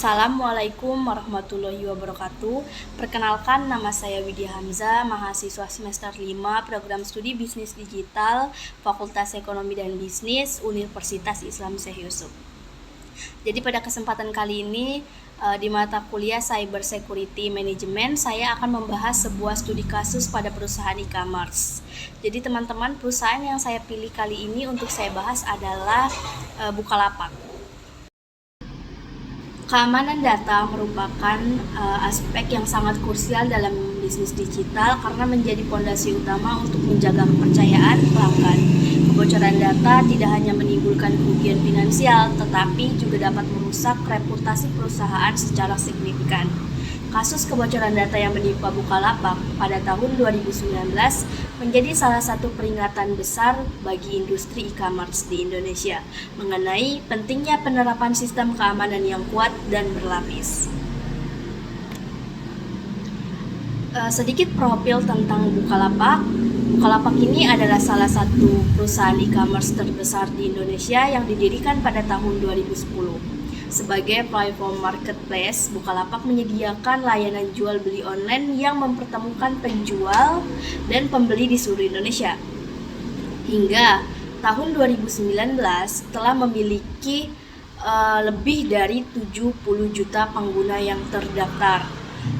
Assalamualaikum warahmatullahi wabarakatuh. Perkenalkan, nama saya Widya Hamzah, mahasiswa semester 5 Program Studi Bisnis Digital, Fakultas Ekonomi dan Bisnis, Universitas Islam Syekh Yusuf. Jadi pada kesempatan kali ini di mata kuliah Cyber Security Management, saya akan membahas sebuah studi kasus pada perusahaan e-commerce. Jadi teman-teman, perusahaan yang saya pilih kali ini untuk saya bahas adalah Bukalapak. Keamanan data merupakan aspek yang sangat krusial dalam bisnis digital karena menjadi fondasi utama untuk menjaga kepercayaan pelanggan. Kebocoran data tidak hanya menimbulkan kerugian finansial, tetapi juga dapat merusak reputasi perusahaan secara signifikan. Kasus kebocoran data yang menimpa Bukalapak pada tahun 2019 menjadi salah satu peringatan besar bagi industri e-commerce di Indonesia mengenai pentingnya penerapan sistem keamanan yang kuat dan berlapis. Sedikit profil tentang Bukalapak. Bukalapak ini adalah salah satu perusahaan e-commerce terbesar di Indonesia yang didirikan pada tahun 2010. Sebagai platform marketplace, Bukalapak menyediakan layanan jual beli online yang mempertemukan penjual dan pembeli di seluruh Indonesia. Hingga tahun 2019 telah memiliki lebih dari 70 juta pengguna yang terdaftar.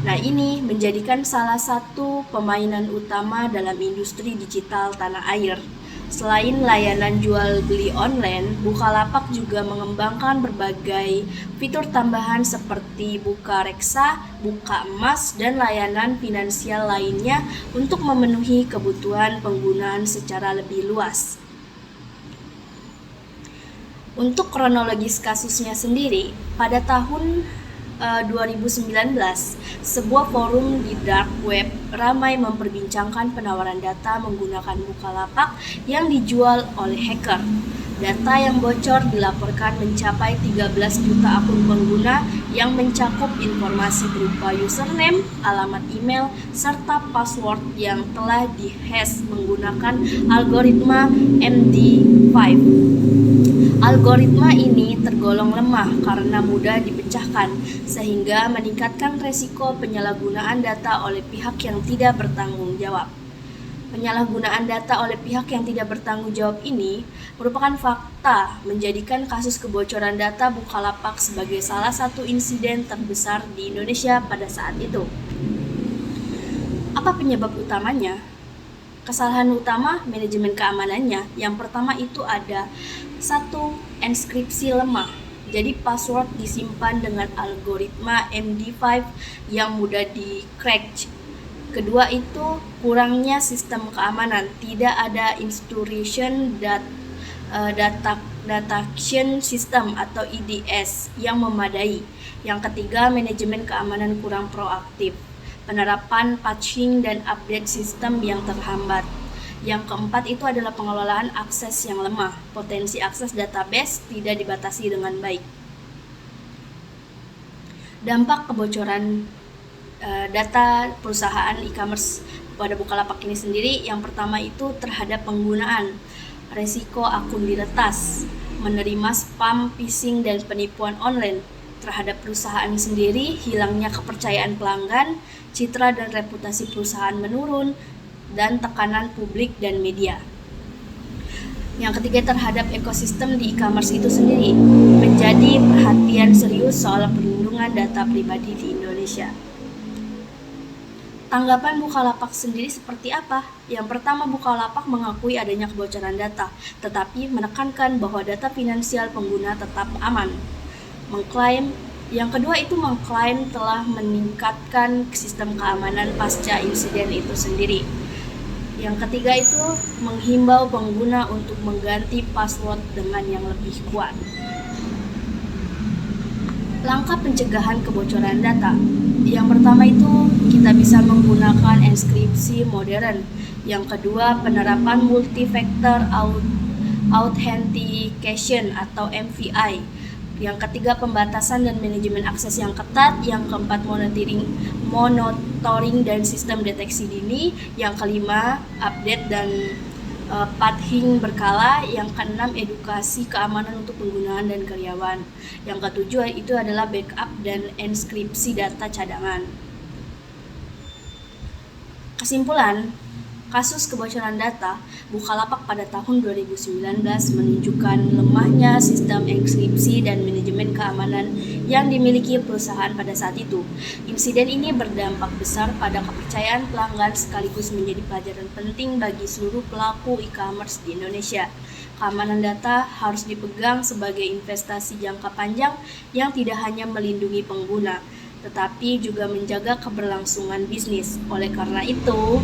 Nah, ini menjadikan salah satu pemainan utama dalam industri digital tanah air. Selain layanan jual beli online, Bukalapak juga mengembangkan berbagai fitur tambahan seperti buka reksa, buka emas, dan layanan finansial lainnya untuk memenuhi kebutuhan penggunaan secara lebih luas. Untuk kronologis kasusnya sendiri, pada tahun 2019, sebuah forum di dark web ramai memperbincangkan penawaran data menggunakan Bukalapak yang dijual oleh hacker. Data yang bocor dilaporkan mencapai 13 juta akun pengguna yang mencakup informasi berupa username, alamat email, serta password yang telah dihash menggunakan algoritma MD5. Algoritma ini tergolong lemah karena mudah dipecahkan, sehingga meningkatkan resiko penyalahgunaan data oleh pihak yang tidak bertanggung jawab. Penyalahgunaan data oleh pihak yang tidak bertanggung jawab ini merupakan fakta menjadikan kasus kebocoran data Bukalapak sebagai salah satu insiden terbesar di Indonesia pada saat itu. Apa penyebab utamanya? Kesalahan utama manajemen keamanannya. Yang pertama itu ada 1. Enskripsi lemah. Jadi password disimpan dengan algoritma MD5 yang mudah di-crack. Kedua itu kurangnya sistem keamanan. Tidak ada intrusion detection system atau IDS yang memadai. Yang ketiga, manajemen keamanan kurang proaktif. Penerapan patching dan update sistem yang terhambat. Yang keempat itu adalah pengelolaan akses yang lemah. Potensi akses database tidak dibatasi dengan baik. Dampak kebocoran data perusahaan e-commerce pada Bukalapak ini sendiri, yang pertama itu terhadap penggunaan. Resiko akun diretas, menerima spam, phishing, dan penipuan online. Terhadap perusahaan sendiri, hilangnya kepercayaan pelanggan, citra dan reputasi perusahaan menurun, dan tekanan publik dan media. Yang ketiga, terhadap ekosistem di e-commerce itu sendiri, menjadi perhatian serius soal perlindungan data pribadi di Indonesia. Tanggapan Bukalapak sendiri seperti apa? Yang pertama, Bukalapak mengakui adanya kebocoran data, tetapi menekankan bahwa data finansial pengguna tetap aman. Yang kedua itu mengklaim telah meningkatkan sistem keamanan pasca insiden itu sendiri. Yang ketiga itu menghimbau pengguna untuk mengganti password dengan yang lebih kuat. Langkah pencegahan kebocoran data. Yang pertama itu kita bisa menggunakan enskripsi modern. Yang kedua, penerapan multi-factor authentication atau MFI. Yang ketiga, pembatasan dan manajemen akses yang ketat. Yang keempat, monitoring dan sistem deteksi dini. Yang kelima, update dan pathing berkala. Yang keenam, edukasi keamanan untuk penggunaan dan karyawan. Yang ketujuh itu adalah backup dan enkripsi data cadangan. Kesimpulan, kasus kebocoran data Bukalapak pada tahun 2019 menunjukkan lemahnya sistem enkripsi dan manajemen keamanan yang dimiliki perusahaan pada saat itu. Insiden ini berdampak besar pada kepercayaan pelanggan sekaligus menjadi pelajaran penting bagi seluruh pelaku e-commerce di Indonesia. Keamanan data harus dipegang sebagai investasi jangka panjang yang tidak hanya melindungi pengguna, tetapi juga menjaga keberlangsungan bisnis. Oleh karena itu,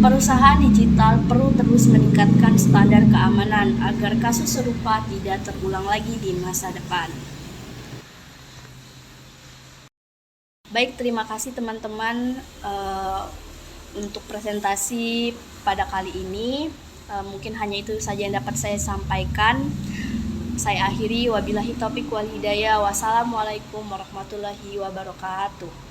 perusahaan digital perlu terus meningkatkan standar keamanan agar kasus serupa tidak terulang lagi di masa depan. Baik, terima kasih teman-teman untuk presentasi pada kali ini. Mungkin hanya itu saja yang dapat saya sampaikan. Saya akhiri, wabillahi taufiq wal hidayah. Wassalamualaikum warahmatullahi wabarakatuh.